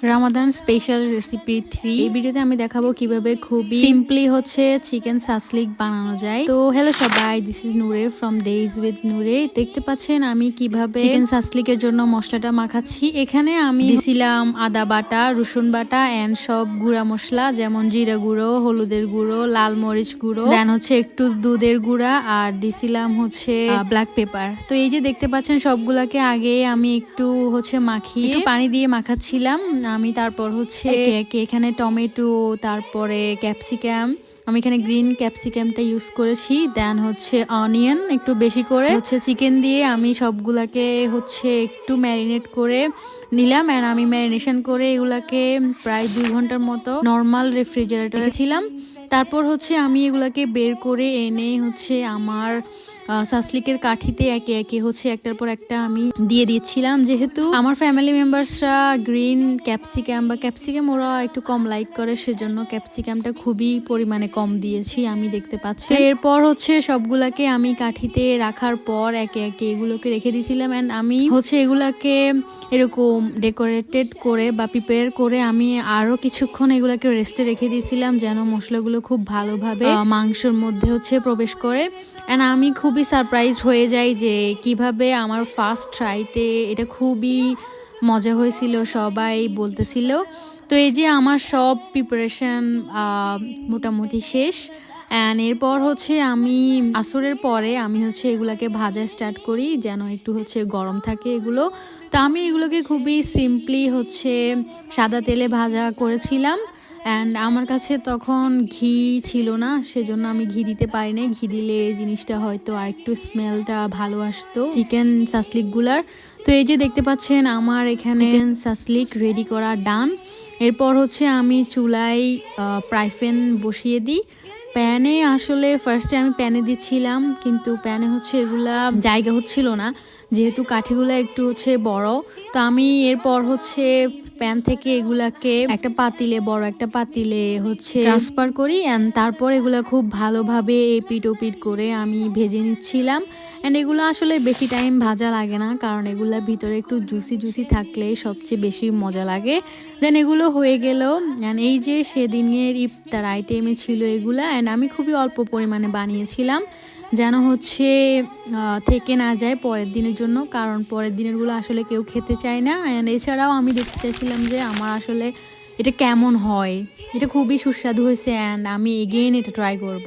Ramadan special recipe 3। এই ভিডিওতে আমি দেখাবো কিভাবে খুবই সিম্পলি হচ্ছে চিকেন সাসলিক বানানো যায়। তো হ্যালো সবাই, this is Noore from days with Noore. দেখতে পাচ্ছেন আমি কিভাবে চিকেন সাসলিকের জন্য মশলাটা মাখাচ্ছি। এখানে আমি দিছিলাম আদা বাটা, রসুন বাটা এন্ড সব গুঁড়া মশলা, যেমন জিরা গুঁড়ো, হলুদের গুঁড়ো, লাল মরিচ গুঁড়ো, দেন হচ্ছে একটু দুধের গুঁড়া, আর দিছিলাম হচ্ছে ব্ল্যাক পেপার। তো এই যে দেখতে পাচ্ছেন সবগুলাকে আগে আমি একটু হচ্ছে মাখিয়ে একটু পানি দিয়ে মাখাচ্ছিলাম আমি। তারপর হচ্ছে এখানে টমেটো, তারপরে ক্যাপসিকাম, আমি এখানে গ্রিন ক্যাপসিকামটা ইউজ করেছি, দেন হচ্ছে অনিয়ন একটু বেশি করে, হচ্ছে চিকেন দিয়ে আমি সবগুলাকে হচ্ছে একটু ম্যারিনেট করে নিলাম। অ্যান্ড আমি ম্যারিনেশন করে এগুলাকে প্রায় 2 ঘন্টার মতো নর্মাল রেফ্রিজারেটরে ছিলাম। তারপর হচ্ছে আমি এগুলাকে বের করে এনে হচ্ছে আমার সাসলিকের কাঠিতে একে একে হচ্ছে একটার পর একটা আমি দিয়ে দিচ্ছিলাম। যেহেতু আমার ফ্যামিলি মেম্বার্সরা গ্রিন ক্যাপসিকাম বা ক্যাপসিকাম ওরা একটু কম লাইক করে, সেজন্য ক্যাপসিকামটা খুবই পরিমাণে কম দিয়েছি আমি, দেখতে পাচ্ছি। এরপর হচ্ছে সবগুলাকে আমি কাঠিতে রাখার পর একে একে এগুলোকে রেখে দিয়েছিলাম। অ্যান্ড আমি হচ্ছে এগুলাকে এরকম ডেকোরেটেড করে বা প্রিপেয়ার করে আমি আরো কিছুক্ষণ এগুলাকে রেস্টে রেখে দিয়েছিলাম, যেন মশলাগুলো খুব ভালোভাবে মাংসের মধ্যে হচ্ছে প্রবেশ করে। অ্যান্ড আমি খুবই সারপ্রাইজ হয়ে যাই যে কিভাবে আমার ফার্স্ট ট্রাইতে এটা খুবই মজা হয়েছিল, সবাই বলতেছিল। তো এই যে আমার সব প্রিপারেশন মোটামুটি শেষ। অ্যান্ড এরপর হচ্ছে আমি আসরের পরে আমি হচ্ছে এগুলাকে ভাজা স্টার্ট করি, যেন একটু হচ্ছে গরম থাকে এগুলো। তো আমি এগুলোকে খুবই সিম্পলি হচ্ছে সাদা তেলে ভাজা করেছিলাম। অ্যান্ড আমার কাছে তখন ঘি ছিল না, সেজন্য আমি ঘি দিতে পারি নাই। ঘি দিলে জিনিসটা হয়তো আর একটু স্মেলটা ভালো আসতো চিকেন সাসলিকগুলার। তো এই যে দেখতে পাচ্ছেন আমার এখানে চিকেন সাসলিক রেডি করা ডান। এরপর হচ্ছে আমি চুলায় প্রাইফেন বসিয়ে দিই। প্যানে আসলে ফার্স্টে আমি প্যানে দিচ্ছিলাম, কিন্তু প্যানে হচ্ছে এগুলা জায়গা হচ্ছিল না, যেহেতু কাঠিগুলো একটু হচ্ছে বড়। তো আমি এরপর হচ্ছে প্যান থেকে এগুলাকে একটা পাতিলে, বড় একটা পাতিলে হচ্ছে ট্রান্সফার করি। অ্যান্ড তারপর এগুলা খুব ভালোভাবে এপিট ওপিট করে আমি ভেজে নিচ্ছিলাম। অ্যান্ড এগুলো আসলে বেশি টাইম ভাজা লাগে না, কারণ এগুলা ভিতরে একটু জুসি জুসি থাকলে সবচেয়ে বেশি মজা লাগে। দেন এগুলো হয়ে গেল। অ্যান্ড এই যে সেদিনের ইফতার আইটেমে ছিল এগুলা। অ্যান্ড আমি খুবই অল্প পরিমাণে বানিয়েছিলাম, যেন হচ্ছে থেকে না যায় পরের দিনের জন্য, কারণ পরের দিনেরগুলো আসলে কেউ খেতে চায় না। অ্যান্ড এছাড়াও আমি দেখতে চাইছিলাম যে আমার আসলে এটা কেমন হয়। এটা খুবই সুস্বাদু হয়েছে, অ্যান্ড আমি এগেইন এটা ট্রাই করব।